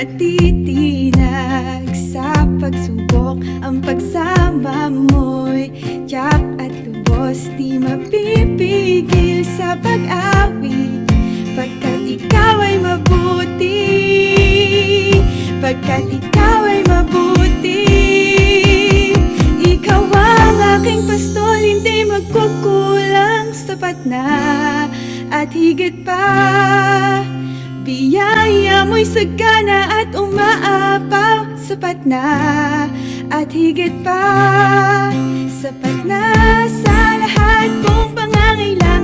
matitinag sa pagsubok. Ang pagsama mo'y tiyak at lubos, di mapipigil sa pag-awit. Pagkat ikaw ay mabuti, pagkat ikaw ay mabuti. Ikaw ang aking pastol, hindi magkukulang, sapat na at higit pa. Biyaya mo'y sagana at umaapaw, sapat na at higit pa. Sapat na sa lahat kong pangangailangan.